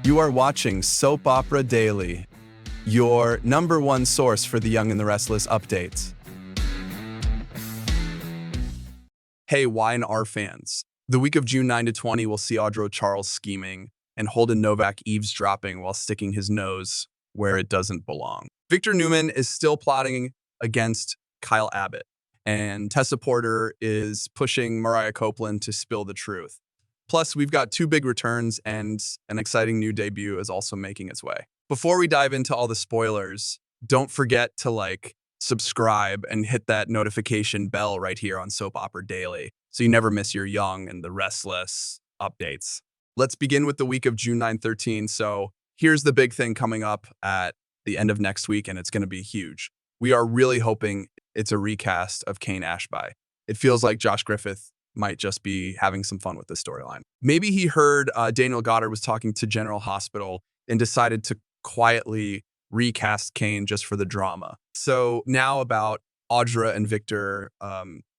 You are watching Soap Opera Daily, your #1 source for The Young and the Restless updates. Hey, Y&R fans. The week of June 9 to 20 will see Audra Charles scheming and Holden Novak eavesdropping while sticking his nose where it doesn't belong. Victor Newman is still plotting against Kyle Abbott, and Tessa Porter is pushing Mariah Copeland to spill the truth. Plus, we've got 2 big returns and an exciting new debut is also making its way. Before we dive into all the spoilers, don't forget to subscribe and hit that notification bell right here on Soap Opera Daily so you never miss your Young and the Restless updates. Let's begin with the week of June 9-13. So here's the big thing coming up at the end of next week, and it's going to be huge. We are really hoping it's a recast of Cane Ashby. It feels like Josh Griffith might just be having some fun with the storyline. Maybe he heard Daniel Goddard was talking to General Hospital and decided to quietly recast Cane just for the drama. So now about Audra and Victor.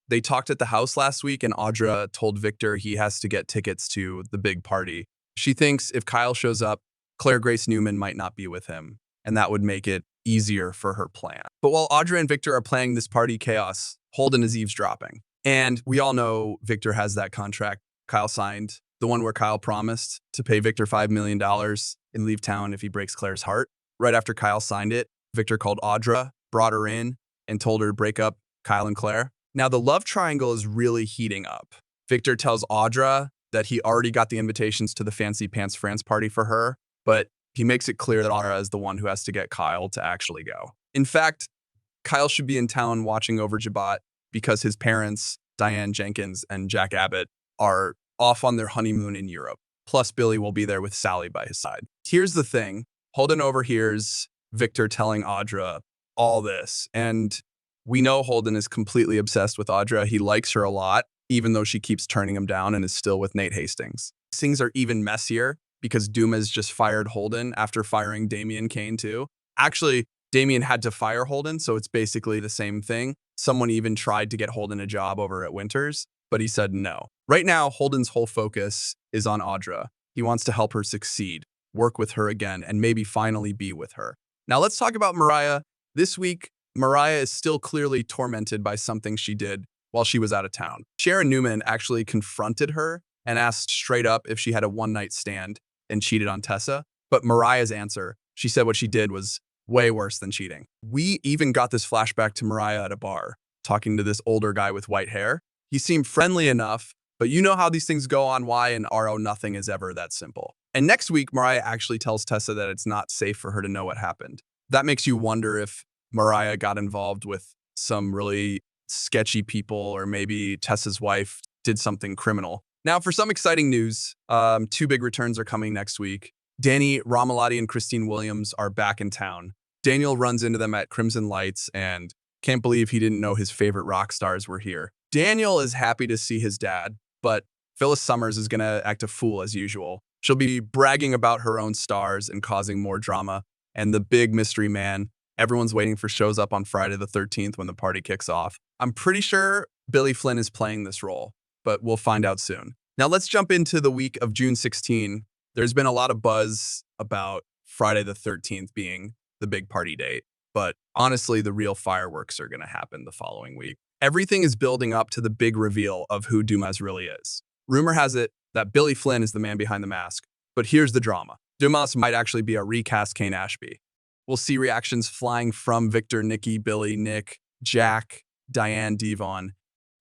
They talked at the house last week, and Audra told Victor he has to get tickets to the big party. She thinks if Kyle shows up, Claire Grace Newman might not be with him, and that would make it easier for her plan. But while Audra and Victor are playing this party chaos, Holden is eavesdropping. And we all know Victor has that contract Kyle signed, the one where Kyle promised to pay Victor $5 million and leave town if he breaks Claire's heart. Right after Kyle signed it, Victor called Audra, brought her in, and told her to break up Kyle and Claire. Now the love triangle is really heating up. Victor tells Audra that he already got the invitations to the Fancy Pants France party for her, but he makes it clear that Audra is the one who has to get Kyle to actually go. In fact, Kyle should be in town watching over Jabot because his parents, Diane Jenkins and Jack Abbott, are off on their honeymoon in Europe. Plus, Billy will be there with Sally by his side. Here's the thing. Holden overhears Victor telling Audra all this, and we know Holden is completely obsessed with Audra. He likes her a lot, even though she keeps turning him down and is still with Nate Hastings. Things are even messier because Dumas just fired Holden after firing Damian Kane too. Actually, Damian had to fire Holden, so it's basically the same thing. Someone even tried to get Holden a job over at Winters, but he said no. Right now, Holden's whole focus is on Audra. He wants to help her succeed, work with her again, and maybe finally be with her. Now let's talk about Mariah. This week, Mariah is still clearly tormented by something she did while she was out of town. Sharon Newman actually confronted her and asked straight up if she had a one-night stand and cheated on Tessa. But Mariah's answer, she said what she did was way worse than cheating. We even got this flashback to Mariah at a bar, talking to this older guy with white hair. He seemed friendly enough, but you know how these things go on Y and RO, nothing is ever that simple. And next week, Mariah actually tells Tessa that it's not safe for her to know what happened. That makes you wonder if Mariah got involved with some really sketchy people, or maybe Tessa's wife did something criminal. Now, for some exciting news, 2 big returns are coming next week. Danny Romalotti and Christine Williams are back in town. Daniel runs into them at Crimson Lights and can't believe he didn't know his favorite rock stars were here. Daniel is happy to see his dad, but Phyllis Summers is going to act a fool as usual. She'll be bragging about her own stars and causing more drama. And the big mystery man everyone's waiting for shows up on Friday the 13th when the party kicks off. I'm pretty sure Billy Flynn is playing this role, but we'll find out soon. Now let's jump into the week of June 16. There's been a lot of buzz about Friday the 13th being the big party date, but honestly, the real fireworks are going to happen the following week. Everything is building up to the big reveal of who Dumas really is. Rumor has it that Billy Flynn is the man behind the mask, but here's the drama. Dumas might actually be a recast Cane Ashby. We'll see reactions flying from Victor, Nikki, Billy, Nick, Jack, Diane, Devon.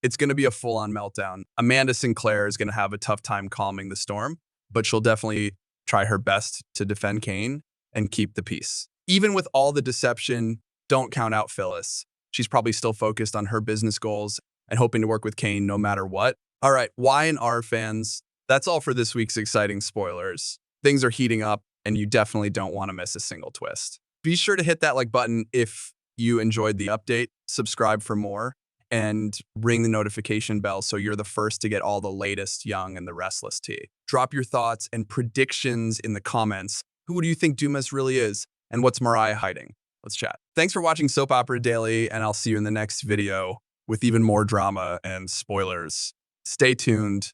It's going to be a full-on meltdown. Amanda Sinclair is going to have a tough time calming the storm, but she'll definitely try her best to defend Cane and keep the peace. Even with all the deception, don't count out Phyllis. She's probably still focused on her business goals and hoping to work with Cane no matter what. All right, Y&R fans, that's all for this week's exciting spoilers. Things are heating up, and you definitely don't want to miss a single twist. Be sure to hit that like button if you enjoyed the update, subscribe for more, and ring the notification bell so you're the first to get all the latest Young and the Restless tea. Drop your thoughts and predictions in the comments. Who do you think Dumas really is? And what's Mariah hiding? Let's chat. Thanks for watching Soap Opera Daily, and I'll see you in the next video with even more drama and spoilers. Stay tuned.